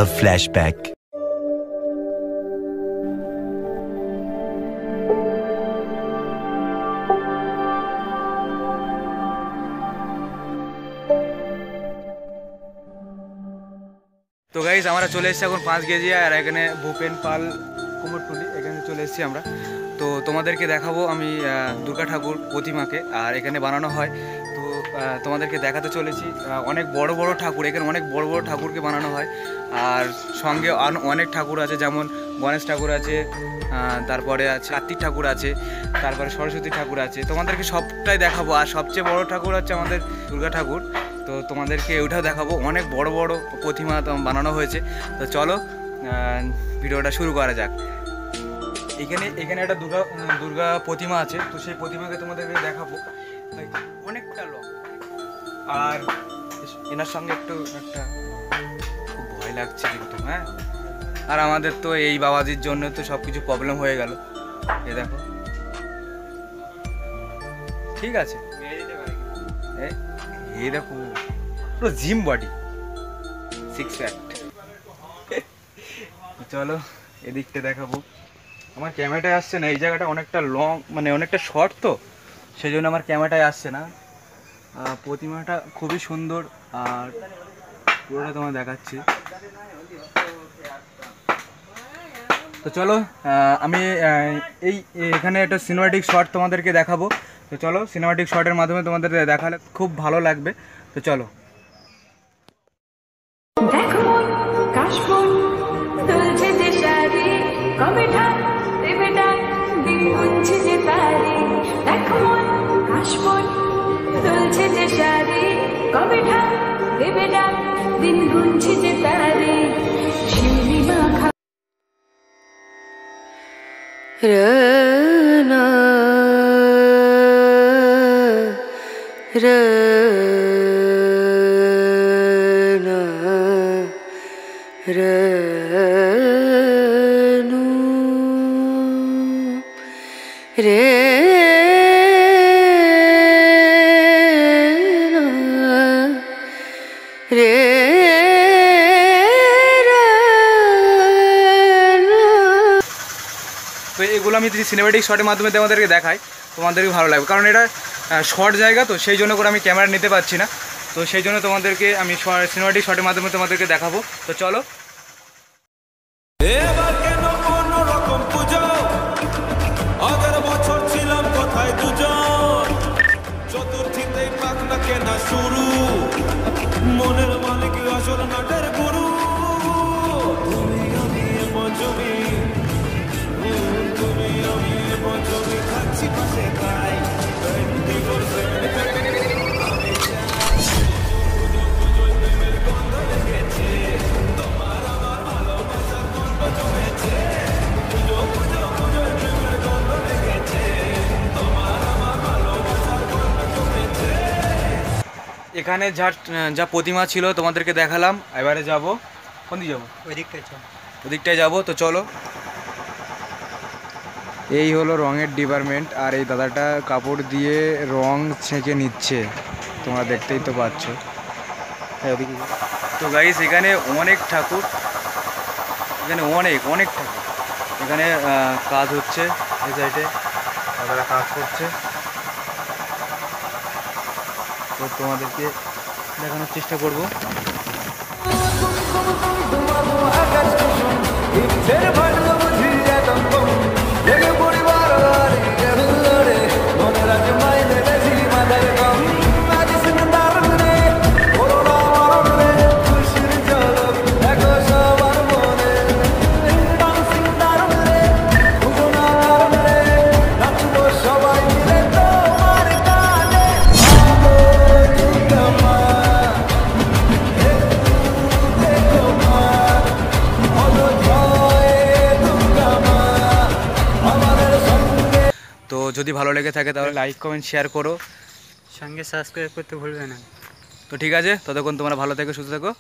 A flashback. তো guys আমরা চলে এসেছি এখন 5 কেজি আর এখানে ভূপেন পাল কুমোরটুলি এখানে চলে এসেছি আমরা। তো তোমাদেরকে দেখাবো আমি দুর্গা ঠাকুর প্রতিমাকে আর এখানে বানানো হয়। তো তোমাদেরকে দেখাতে চলেছি অনেক বড় বড় ঠাকুর, এখানে অনেক বড় বড় ঠাকুরকে বানানো হয়। আর সঙ্গে অনেক ঠাকুর আছে, যেমন গণেশ ঠাকুর আছে, তারপরে আছে কার্তিক ঠাকুর আছে, তারপরে সরস্বতী ঠাকুর আছে। তোমাদেরকে সবটাই দেখাবো। আর সবচেয়ে বড় ঠাকুর হচ্ছে আমাদের দুর্গা ঠাকুর। তো তোমাদেরকে ওইটাও দেখাবো, অনেক বড় বড় প্রতিমা বানানো হয়েছে। তো চলো ভিডিওটা শুরু করা যাক। এখানে একটা দুর্গা প্রতিমা আছে, তো সেই প্রতিমাকে তোমাদেরকে দেখাবো। অনেকটা লং, আর এনার সঙ্গে একটা খুব ভয় লাগছে কিন্তু। হ্যাঁ, আর আমাদের তো এই বাবাজির জন্য তো সব কিছু প্রবলেম হয়ে গেল। এ দেখো, ঠিক আছে, এই দেখো পুরো জিম বডি, 6 প্যাক। চলো এদিকটা দেখাবো। আমার ক্যামেরাটায় আসছে না, এই জায়গাটা অনেকটা লং, মানে অনেকটা শর্ট, তো সেই জন্য আমার ক্যামেরাটায় আসছে না। প্রতিমাটা খুবই সুন্দর আর পুরোটা তোমার দেখাচ্ছি। তো চলো আমি এখানে একটা সিনেমাটিক শট তোমাদেরকে দেখাবো। তো চলো সিনেমাটিক শটের মাধ্যমে তোমাদের দেখালে খুব ভালো লাগবে। তো চলো। Rana Rana Ranu Rena Re তো এগুলো আমি যদি সিনেমেটিক শটের মাধ্যমে তোমাদেরকে দেখাই তোমাদেরকে ভালো লাগবে, কারণ এটা শর্ট জায়গা, তো সেই জন্য করে আমি ক্যামেরা নিতে পারছি না। তো সেই জন্য তোমাদেরকে আমি সিনেমেটিক শটের মাধ্যমে তোমাদেরকে দেখাবো। তো চলো। শুরু মনের মালিক আসল নাটের গুরু তুমি আমি পঞ্চমী, তুমি আমি পঞ্চমী খাচ্ছি পাশে খাই তোমার আমার ভালোবাসার গল্প জমেছে, পুজো পুজো পুজো প্রেমের গন্ধ লেগেছে, তোমার আমার ভালোবাসার গল্প জমেছে। এখানে যা প্রতিমা ছিল তোমাদেরকে দেখালাম। এবারে যাব কোন দিকে যাবো? ওদিকটায় যাবো। তো চলো। এই হলো রঙের ডিপার্টমেন্ট, আর এই দাদাটা কাপড় দিয়ে রং ছেঁকে নিচ্ছে, তোমরা দেখতেই তো পাচ্ছ। তো গাইস এখানে অনেক ঠাকুর, এখানে অনেক অনেক ঠাকুর। এখানে কাজ হচ্ছে, এই সাইডে দাদারা কাজ করছে। তো তোমাদেরকে দেখানোর চেষ্টা করবো। তো যদি ভালো লেগে থাকে তাহলে লাইক কমেন্ট শেয়ার করো, সঙ্গে সাবস্ক্রাইব করতে ভুলবে না। তো ঠিক আছে, ততক্ষণ তোমরা ভালো থেকো, সুস্থ থেকো।